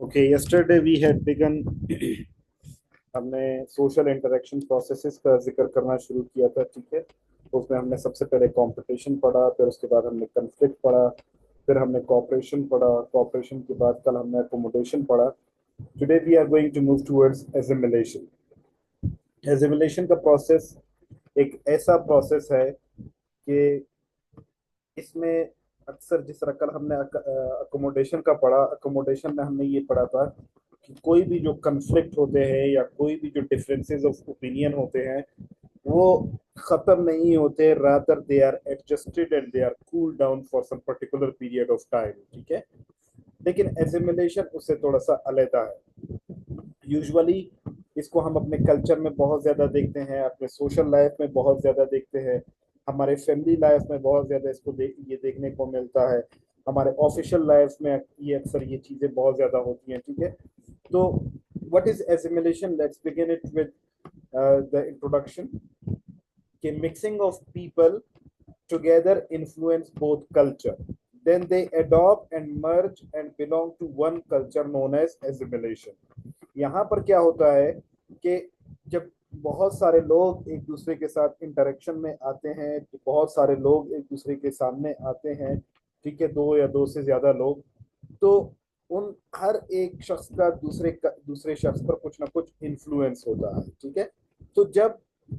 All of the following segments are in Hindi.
Okay, yesterday we had begun हमने सोशल इंटरेक्शन प्रोसेसेस का जिक्र करना शुरू किया था। ठीक है, तो उसमें हमने सबसे पहले कंपटीशन पढ़ा, फिर उसके बाद हमने कन्फ्लिक्ट पढ़ा, फिर हमने कॉपरेशन पढ़ा, कॉपरेशन के बाद कल हमने अकोमोडेशन पढ़ा। Today we are going to move towards assimilation. Assimilation का प्रोसेस एक ऐसा प्रोसेस है कि इसमें अक्सर जिस तरह कल हमने अकोमोडेशन का पढ़ा, अकोमोडेशन में हमने ये पढ़ा था कि कोई भी जो कन्फ्लिक्ट होते हैं या कोई भी जो डिफरेंसेस ऑफ ओपिनियन होते हैं वो खत्म नहीं होते, rather they are adjusted and they are cool down for some particular period of time. ठीक है, लेकिन एसिमिलेशन उससे थोड़ा सा अलग है। यूजुअली इसको हम अपने कल्चर में बहुत ज्यादा देखते हैं, अपने सोशल लाइफ में बहुत ज्यादा देखते हैं, हमारे फैमिली लाइफ में बहुत ज्यादा ये देखने को मिलता है, हमारे ऑफिशियल लाइफ में ये अक्सर ये चीजें बहुत ज्यादा होती हैं। ठीक है, तो what is assimilation? Let's begin it with the introduction कि mixing of people together influence both culture. Then they adopt and merge and belong to one culture known as assimilation. यहाँ पर क्या होता है कि जब बहुत सारे लोग एक दूसरे के साथ इंटरेक्शन में आते हैं, तो बहुत सारे लोग एक दूसरे के सामने आते हैं, ठीक है, दो या दो से ज्यादा लोग, तो उन हर एक शख्स का दूसरे शख्स पर कुछ ना कुछ इन्फ्लुएंस होता है। ठीक है, तो जब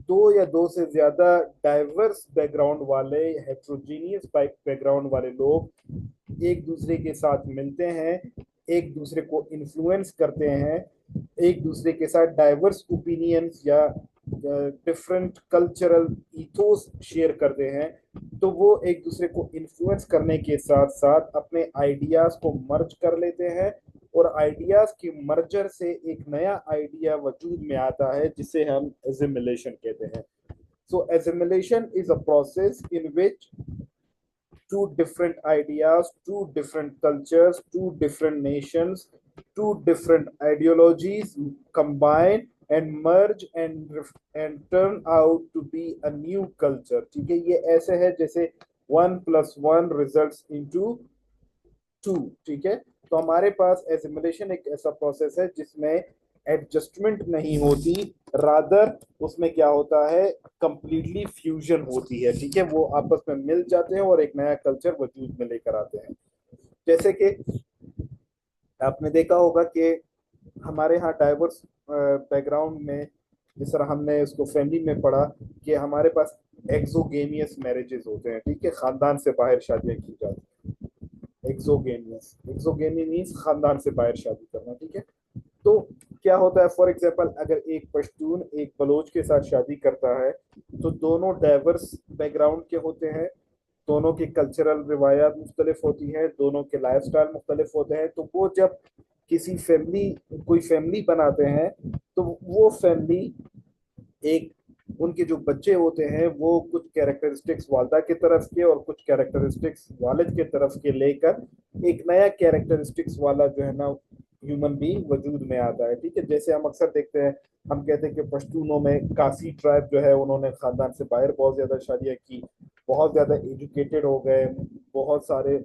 दो या दो से ज्यादा डाइवर्स बैकग्राउंड वाले, हेट्रोजीनियस बैकग्राउंड वाले लोग एक दूसरे के साथ मिलते हैं, एक दूसरे को इन्फ्लुएंस करते हैं, एक दूसरे के साथ डाइवर्स ओपिनियंस या डिफरेंट कल्चरल इथोस शेयर करते हैं, तो वो एक दूसरे को इन्फ्लुएंस करने के साथ साथ अपने आइडियाज को मर्ज कर लेते हैं, और आइडियाज की मर्जर से एक नया आइडिया वजूद में आता है जिसे हम एसिमिलेशन कहते हैं। So assimilation is a process in which two different ideas, two different cultures, two different nations, two different ideologies combine and merge and turn out to be a new culture। ठीक है, ये ऐसे है जैसे 1 + 1 results into 2। ठीक है, तो हमारे पास एसिमुलेशन एक ऐसा प्रोसेस है जिसमें एडजस्टमेंट नहीं होती, रादर उसमें क्या होता है, कंप्लीटली फ्यूजन होती है। ठीक है, वो आपस में मिल जाते हैं और एक नया कल्चर वजूद में लेकर आते हैं। जैसे कि आपने देखा होगा कि हमारे यहाँ डाइवर्स बैकग्राउंड में, जिस तरह हमने उसको फैमिली में पढ़ा कि हमारे पास एक्सोगेनियस मैरिजेस होते हैं। ठीक है, खानदान से बाहर शादियां की जाती हैं। एक्सोगेनियस, एक्सोगेनी मीन्स खानदान से बाहर शादी करना। ठीक है, तो क्या होता है, फॉर एग्जाम्पल अगर एक पश्तून एक बलोच के साथ शादी करता है, तो दोनों डाइवर्स बैकग्राउंड के होते हैं, दोनों की कल्चरल रिवायात मुख्तलिफ होती हैं, दोनों के लाइफ स्टाइल मुख्तलिफ होते हैं, तो वो जब किसी फैमिली कोई फैमिली बनाते हैं, तो वो फैमिली एक उनके जो बच्चे होते हैं वो कुछ कैरेक्टरिस्टिक्स वालदा की तरफ के और कुछ कैरेक्टरिस्टिक्स वालिद के तरफ के लेकर एक नया कैरेक्टरिस्टिक्स वाला जो है ना ह्यूमन बीइंग वजूद में आता है। ठीक है, जैसे हम अक्सर देखते हैं, हम कहते हैं कि पश्तूनों में कासी ट्राइब जो है उन्होंने खानदान से बाहर बहुत ज्यादा शादियां की, बहुत ज्यादा एजुकेटेड हो गए, बहुत सारे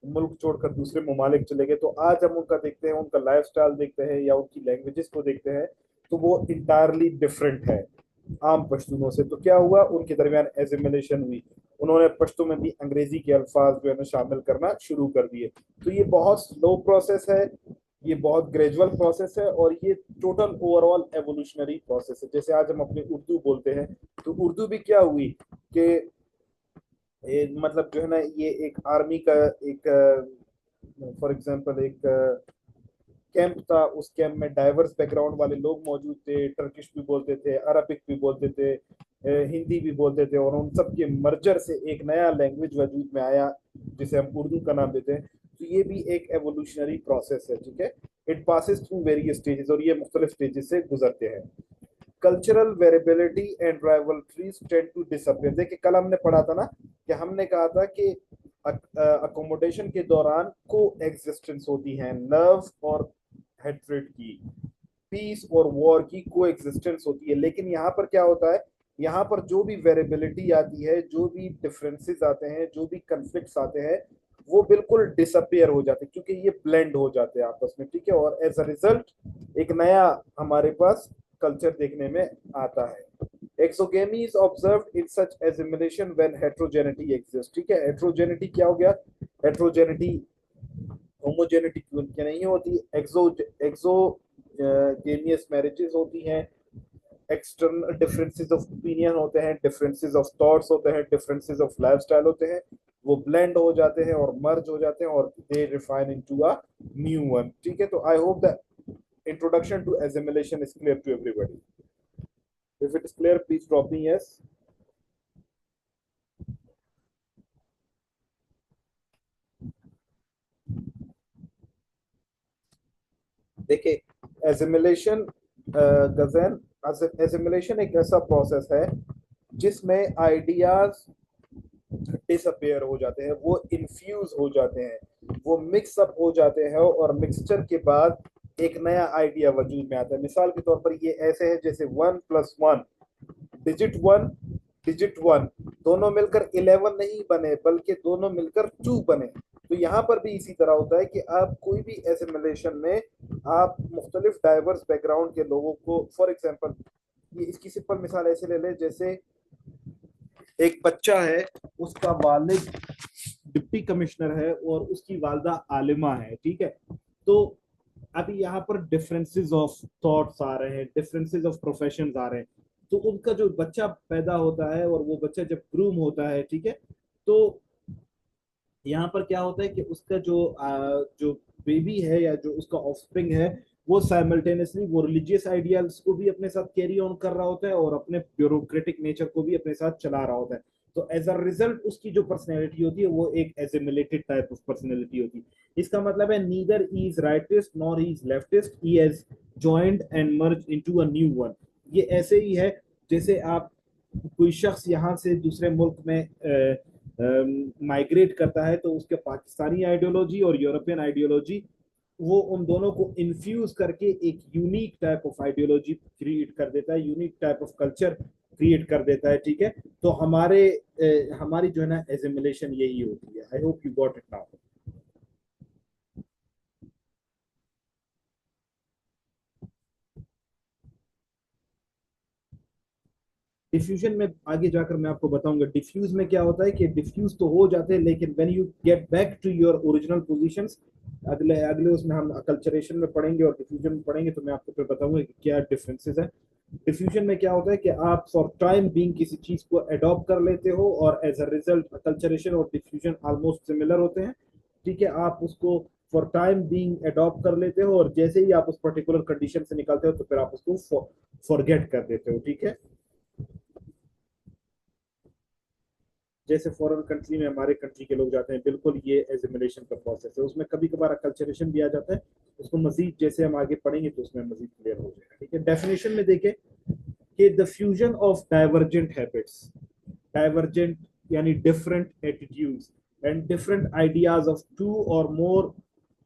मुल्क छोड़कर दूसरे ममालिक चले गए, तो आज हम उनका देखते हैं, उनका लाइफ स्टाइल देखते हैं या उनकी लैंग्वेजेस को देखते हैं, तो वो इंटायरली डिफरेंट है आम पश्तूनों से। तो क्या हुआ, उनके दरमियान एसिमिलेशन हुई, उन्होंने पश्तो में भी अंग्रेजी के अल्फाज जो है ना शामिल करना शुरू कर दिए। तो ये बहुत स्लो प्रोसेस है, ये बहुत ग्रेजुअल प्रोसेस है, और ये टोटल ओवरऑल एवोल्यूशनरी प्रोसेस है। जैसे आज हम अपनी उर्दू बोलते हैं, तो उर्दू भी क्या हुई कि मतलब जो है ना ये एक आर्मी का एक फॉर एग्जांपल एक कैंप था, उस कैंप में डाइवर्स बैकग्राउंड वाले लोग मौजूद थे, टर्किश भी बोलते थे, अरबिक भी बोलते थे, हिंदी भी बोलते थे, और उन सब के मर्जर से एक नया लैंग्वेज वजूद में आया जिसे हम उर्दू का नाम देते हैं। तो ये भी एक एवोल्यूशनरी प्रोसेस है। ठीक है, it passes through various stages, और ये मुख्तलिफ स्टेजेस से गुजरते हैं। Cultural variability and rivalries tend to disappear. देखिए कल हमने पढ़ा था ना कि हमने कहा था कि अकोमोडेशन के दौरान को एग्जिस्टेंस होती है लव और हेट्रेड की, पीस और वॉर की को एग्जिस्टेंस होती है। लेकिन यहाँ पर क्या होता है, यहाँ पर जो भी वेरिएबिलिटी आती है, जो भी डिफरेंसेस आते हैं, जो भी कंफ्लिक्ट्स आते हैं, वो बिल्कुल डिसअपियर हो जाते हैं क्योंकि ये ब्लेंड हो जाते हैं आपस में, ठीक है। और एज अ रिजल्ट एक नया हमारे पास कल्चर देखने में आता है। Exogamy is observed in such assimilation when heterogeneity exist, ठीक है। हेट्रोजेनिटी क्या हो गया? हेट्रोजेनिटी होमोजेनिटी क्या नहीं होती, एक्सोगेनियस मैरिजेस होती हैं, एक्सटर्नल डिफरेंसेस ऑफ ओपिनियन होते हैं, डिफरेंसेस ऑफ थॉट्स होते हैं, डिफरेंसेस ऑफ लाइफस्टाइल होते हैं, वो ब्लेंड हो जाते हैं और मर्ज हो जाते हैं और they refine into a new one, ठीक है। तो I hope the introduction to assimilation is clear to everybody. If it is clear, please drop me yes. देखिए, एसिमिलेशन गजन एसिमिलेशन एक ऐसा प्रोसेस है जिसमें आइडियाज डिसअपेयर हो जाते हैं, वो इन्फ्यूज हो जाते हैं, वो मिक्स अप हो जाते हैं और मिक्सचर के बाद एक नया आइडिया वजूद में आता है। मिसाल के तौर पर ये ऐसे है जैसे 1+1, डिजिट 1 डिजिट 1 दोनों मिलकर 11 नहीं बने बल्कि दोनों मिलकर 2 बने। तो यहाँ पर भी इसी तरह होता है कि आप कोई भी एसिमिलेशन में आप मुख्तलिफ डाइवर्स बैकग्राउंड के लोगों को, फॉर एग्जाम्पल ये इसकी सिंपल मिसाल ऐसे ले ले जैसे एक बच्चा है, उसका वालिद डिप्टी कमिश्नर है और उसकी वालदा आलिमा है, ठीक है। तो अभी यहाँ पर डिफरेंसेस ऑफ थॉट्स आ रहे हैं, डिफरेंसेस ऑफ प्रोफेशंस आ रहे हैं। तो उनका जो बच्चा पैदा होता है और वो बच्चा जब ग्रूम होता है, ठीक है, तो यहाँ पर क्या होता है कि उसका जो बेबी है या जो उसका ऑफस्प्रिंग है वो साइमल्टेनियसली वो रिलीजियस आइडियाल्स को भी अपने साथ कैरी ऑन कर रहा होता है और अपने ब्यूरोक्रेटिक नेचर को भी अपने साथ चला रहा होता है। तो एज अ रिजल्ट उसकी जो पर्सनैलिटी होती है वो एक एसिमिलेटेड टाइप ऑफ पर्सनैलिटी होती है। इसका मतलब है neither he is rightist nor he is leftist, he has joined and merge into a new one. ये ऐसे ही है जैसे आप कोई शख्स यहाँ से दूसरे मुल्क में माइग्रेट करता है तो उसके पाकिस्तानी आइडियोलॉजी और यूरोपियन आइडियोलॉजी वो उन दोनों को इन्फ्यूज करके एक unique type of ideology create कर देता है, unique type of culture create कर देता है, ठीक है। तो हमारी जो है ना एसिमिलेशन यही होती है। I hope you got it now. Diffusion में आगे जाकर मैं आपको बताऊंगा डिफ्यूज में क्या होता है कि डिफ्यूज तो हो जाते हैं लेकिन when you get back to your original positions, अगले अगले उसमें हम कल्चरेशन में पढ़ेंगे और डिफ्यूजन में पढ़ेंगे तो मैं आपको फिर बताऊंगा कि क्या डिफरेंसेस है। डिफ्यूजन में क्या होता है कि आप फॉर टाइम बीइंग किसी चीज को अडॉप्ट कर लेते हो और एज अ रिजल्ट कल्चरेशन और डिफ्यूजन ऑलमोस्ट सिमिलर होते हैं, ठीक है। आप उसको फॉर टाइम बीइंग अडॉप्ट कर लेते हो और जैसे ही आप उस पर्टिकुलर कंडीशन से निकलते हो तो फिर आप उसको फॉरगेट कर देते हो, ठीक है। जैसे फॉरेन कंट्री में हमारे कंट्री के लोग जाते हैं, बिल्कुल ये एजिमिलेशन का प्रोसेस है। उसमें कभी कभार अकल्चरेशन भी आ जाता है, उसको मजीद जैसे हम आगे पढ़ेंगे तो उसमें मजीद क्लियर हो जाएगा, ठीक है। डेफिनेशन में देखें कि the fusion of divergent habits, divergent यानी different attitudes and different ideas of two or more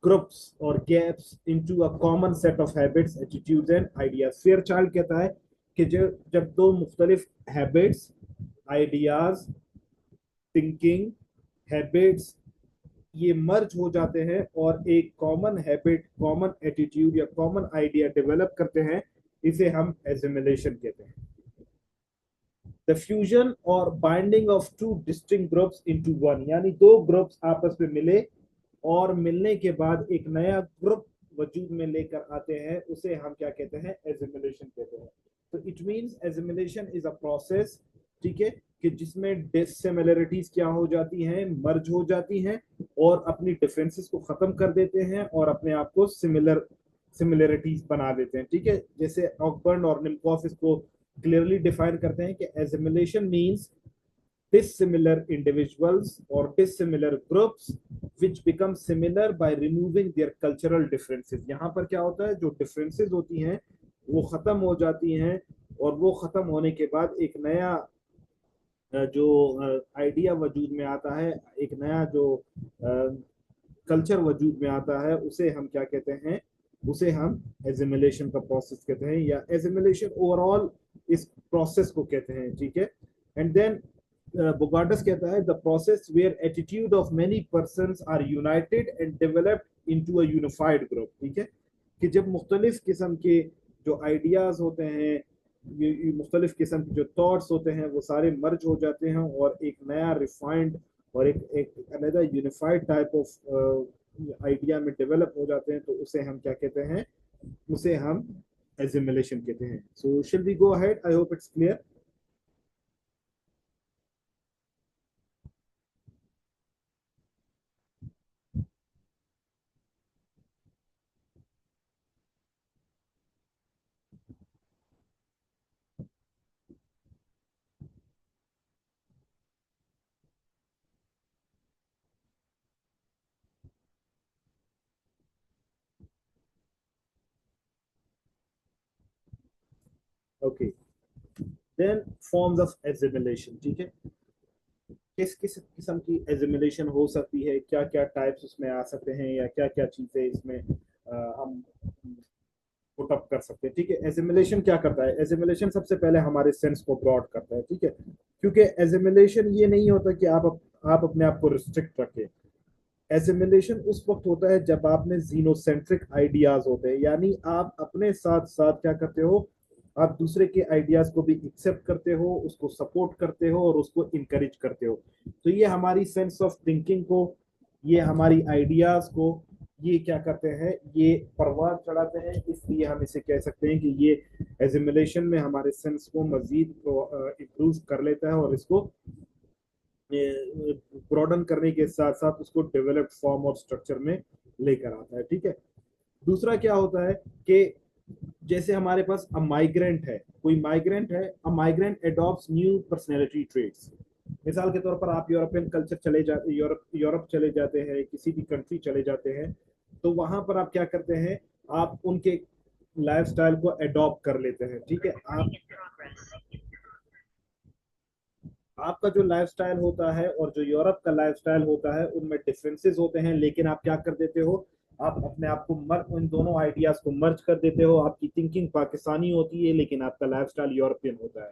groups or gaps into a common set of habits attitudes and ideas. Fairchild कहता है कि जब दो मुख्तलिफ हैबिट्स, आइडियाज, थिंकिंग, हैबिट्स ये मर्ज हो जाते हैं और एक कॉमन हैबिट, कॉमन एटीट्यूड या कॉमन आइडिया डेवलप करते हैं, इसे हम एसिमिलेशन कहते हैं। द फ्यूजन और binding of two distinct groups into one, यानी दो ग्रुप्स आपस में मिले और मिलने के बाद एक नया ग्रुप वजूद में लेकर आते हैं, उसे हम क्या कहते हैं? एसिमिलेशन कहते हैं। तो it means assimilation is a process, ठीक है, कि जिसमें डिसिमिलरिटीज क्या हो जाती हैं? मर्ज हो जाती हैं और अपनी डिफरेंसेस को खत्म कर देते हैं और अपने आप को सिमिलरिटीज बना देते हैं, ठीक है। जैसे ऑकबर्न और निम्कोफ इसको क्लियरली डिफाइन करते हैं कि assimilation means dissimilar individuals or dissimilar groups which become similar by removing their cultural differences। यहाँ पर क्या होता है? जो differences होती हैं वो खत्म हो जाती हैं और वो खत्म होने के बाद एक नया जो आइडिया वजूद में आता है, एक नया जो कल्चर वजूद में आता है, उसे हम क्या कहते हैं? उसे हम एजिमिलेशन का प्रोसेस कहते हैं या एजिमिलेशन ओवरऑल इस प्रोसेस को कहते हैं, ठीक है। एंड देन बोगार्डस कहता है the process where attitude of many persons are united and developed into a unified group, ठीक है, कि जब मुख्तलिफ किस्म के जो आइडियाज होते हैं, ये मुख्तलिफ किस्म के जो थॉट्स होते हैं वो सारे मर्ज हो जाते हैं और एक नया रिफाइंड और एक एक another unified type of idea में डेवलप हो जाते हैं, तो उसे हम क्या कहते हैं, उसे हम एसिमिलेशन कहते हैं. So shall we go ahead, I hope it's clear. Okay, then forms of assimilation, ठीक है, किस किस किस्म की एजिमुलेशन हो सकती है, क्या क्या टाइप्स उसमें आ सकते हैं, या क्या क्या चीजें इसमें हम पुट अप कर सकते हैं. ठीक है, एजिमुलेशन क्या करता है, एजिमुलेशन सबसे पहले हमारे सेंस को ब्रॉड करता है, ठीक है, क्योंकि एजिमुलेशन ये नहीं होता कि आप अपने आप को रिस्ट्रिक्ट रखें. एसिमिलेशन उस वक्त होता है जब आप में जीनोसेंट्रिक आइडियाज होते हैं, यानी आप अपने साथ साथ क्या करते हो, आप दूसरे के आइडियाज को भी एक्सेप्ट करते हो, उसको सपोर्ट करते हो और उसको इनकरेज करते हो. तो ये हमारी सेंस ऑफ थिंकिंग को, ये हमारी आइडियाज को, ये क्या करते हैं, ये परवान चढ़ाते हैं. इसलिए हम इसे कह सकते हैं कि ये एसिमिलेशन में हमारे सेंस को मजीद इम्प्रूव कर लेता है और इसको ब्रॉडन करने के साथ साथ उसको डेवलप्ड फॉर्म और स्ट्रक्चर में लेकर आता है. ठीक है, दूसरा क्या होता है कि जैसे हमारे पास अ माइग्रेंट है, कोई माइग्रेंट है, अ माइग्रेंट एडॉप्ट्स न्यू पर्सनैलिटी ट्रेट्स. मिसाल के तौर पर आप यूरोपियन कल्चर चले जाते, यूरोप चले जाते हैं, किसी भी कंट्री चले जाते हैं, तो वहां पर आप क्या करते हैं, आप उनके लाइफस्टाइल को अडॉप्ट कर लेते हैं. ठीक है, आप आपका जो लाइफस्टाइल होता है और जो यूरोप का लाइफस्टाइल होता है उनमें डिफरेंसेस होते हैं, लेकिन आप क्या कर देते हो, आप अपने आप को इन दोनों आइडियाज को मर्ज कर देते हो. आपकी थिंकिंग पाकिस्तानी होती है लेकिन आपका लाइफस्टाइल यूरोपियन होता है.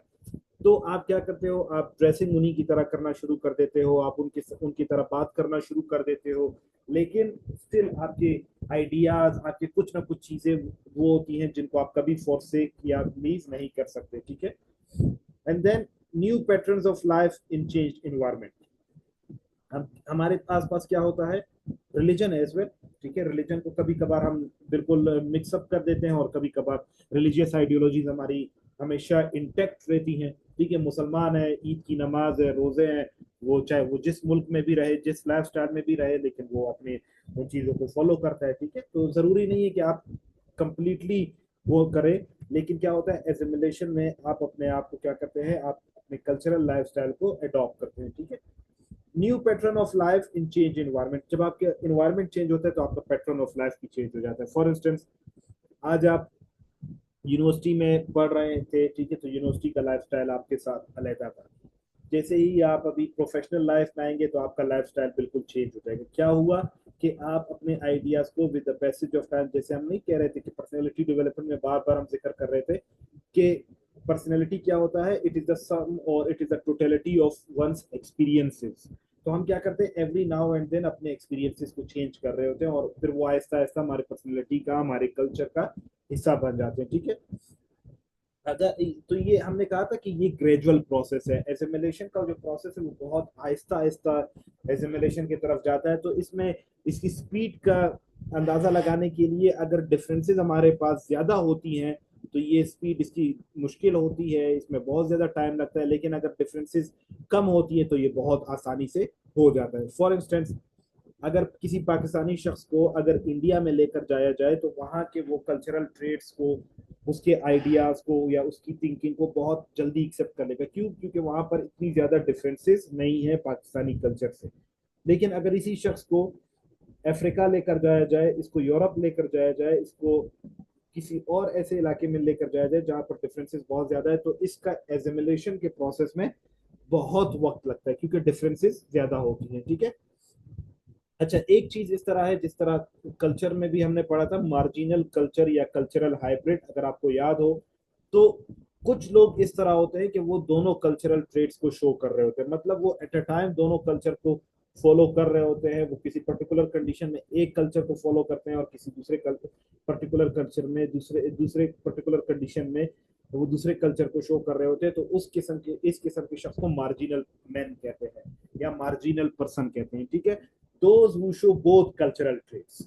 तो आप क्या करते हो, आप ड्रेसिंग उन्हीं की तरह करना शुरू कर देते हो, आप उनकी उनकी तरह बात करना शुरू कर देते हो, लेकिन स्टिल आपके आइडियाज, आपके कुछ ना कुछ चीजें वो होती हैं जिनको आप कभी फोर्सेक या प्लीज नहीं कर सकते. ठीक है, and then new patterns of life in change environment. हम हमारे आसपास क्या होता है, रिलीजन एज वेल. ठीक है, रिलीजन को कभी कभार हम बिल्कुल मिक्सअप कर देते हैं और कभी कभार रिलीजियस आइडियोलॉजीज हमारी हमेशा इंटेक्ट रहती हैं. ठीक है, मुसलमान है, ईद की नमाज है, रोजे हैं, वो चाहे वो जिस मुल्क में भी रहे, जिस लाइफ स्टाइल में भी रहे, लेकिन वो अपने उन चीजों को फॉलो करता है. ठीक है, तो जरूरी नहीं है कि आप कंप्लीटली वो करें, लेकिन क्या होता है एसिमिलेशन में आप अपने आप को क्या करते हैं, आप अपने कल्चरल लाइफस्टाइल को अडॉप्ट करते हैं. ठीक है, new pattern of life in change environment. जब आपके इन्वायरमेंट चेंज होता है तो आपका पैटर्न ऑफ लाइफ भी चेंज हो जाता है. फॉर इंस्टेंस, आज आप यूनिवर्सिटी में पढ़ रहे थे, ठीक है, तो यूनिवर्सिटी का लाइफस्टाइल आपके साथ अलग था. जैसे ही आप अभी प्रोफेशनल लाइफ में आएंगे तो आपका लाइफस्टाइल बिल्कुल चेंज हो जाएगा. क्या हुआ कि आप अपने आइडियाज को with the passage of time, जैसे हम नहीं कह रहे थे कि पर्सनैलिटी डेवलपमेंट में बार बार हम जिक्र कर रहे थे कि पर्सनैलिटी क्या होता है, इट इज द सम और it is the totality of one's experiences. तो हम क्या करते हैं, एवरी नाउ एंड देन अपने एक्सपीरियंसेस को चेंज कर रहे होते हैं और फिर वो आहिस्ता आहिस्ता हमारे पर्सनैलिटी का, हमारे कल्चर का हिस्सा बन जाते हैं. ठीक है, अगर तो ये हमने कहा था कि ये ग्रेजुअल प्रोसेस है. एसिमिलेशन का जो प्रोसेस है वो बहुत आहिस्ता आहिस्ता एसिमिलेशन की तरफ जाता है. तो इसमें इसकी स्पीड का अंदाजा लगाने के लिए अगर डिफरेंसेस हमारे पास ज्यादा होती हैं तो ये स्पीड इसकी मुश्किल होती है, इसमें बहुत ज्यादा टाइम लगता है, लेकिन अगर डिफरेंसेस कम होती है तो ये बहुत आसानी से हो जाता है. फॉर इंस्टेंस, अगर किसी पाकिस्तानी शख्स को अगर इंडिया में लेकर जाया जाए तो वहाँ के वो कल्चरल ट्रेड्स को, उसके आइडियाज को या उसकी थिंकिंग को बहुत जल्दी एक्सेप्ट कर लेगा. क्यों? क्योंकि वहाँ पर इतनी ज्यादा डिफरेंसेस नहीं है पाकिस्तानी कल्चर से. लेकिन अगर इसी शख्स को अफ्रीका लेकर जाया जाए, इसको यूरोप लेकर जाया जाए, इसको किसी और ऐसे इलाके में लेकर जाया जाए जहाँ पर डिफरेंसेस बहुत ज्यादा है, तो इसका एजिमुलेशन के प्रोसेस में बहुत वक्त लगता है क्योंकि डिफरेंसेस ज्यादा होती हैं. ठीक है, अच्छा, एक चीज इस तरह है, जिस तरह कल्चर में भी हमने पढ़ा था मार्जिनल कल्चर या कल्चरल हाइब्रिड, अगर आपको याद हो, तो कुछ लोग इस तरह होते हैं कि वो दोनों कल्चरल ट्रेड्स को शो कर रहे होते हैं, मतलब वो एट अ टाइम दोनों कल्चर को फॉलो कर रहे होते हैं। वो किसी पर्टिकुलर कंडीशन में एक कल्चर को फॉलो करते हैं और किसी दूसरे पर्टिकुलर कल्चर में दूसरे दूसरे पर्टिकुलर कंडीशन में वो दूसरे कल्चर को शो कर रहे होते हैं। तो इस किस्म के शख्स को मार्जिनल मैन कहते हैं या मार्जिनल पर्सन कहते हैं, ठीक है। Those who show both cultural traits,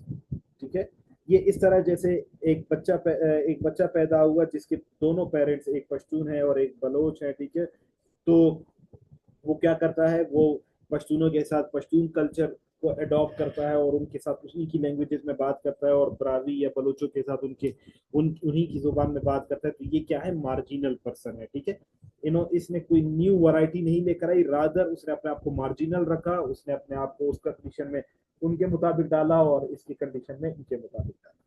ठीक है। ये इस तरह जैसे एक बच्चा पैदा हुआ जिसके दोनों पेरेंट्स, एक पश्तून है और एक बलोच है, ठीक है। तो वो क्या करता है, वो पश्तूनों के साथ पश्तून कल्चर को अडॉप्ट करता है और उनके साथ उन्हीं की लैंग्वेजेस में बात करता है, और ब्रावी या बलोचों के साथ उन्हीं की जुबान में बात करता है। तो ये क्या है, मार्जिनल पर्सन है, ठीक है। इसने कोई न्यू वैरायटी नहीं लेकर आई, रादर उसने अपने आप को मार्जिनल रखा, उसने अपने आप को उस कंडीशन में उनके मुताबिक डाला और इसकी कंडीशन में इनके मुताबिक डाला।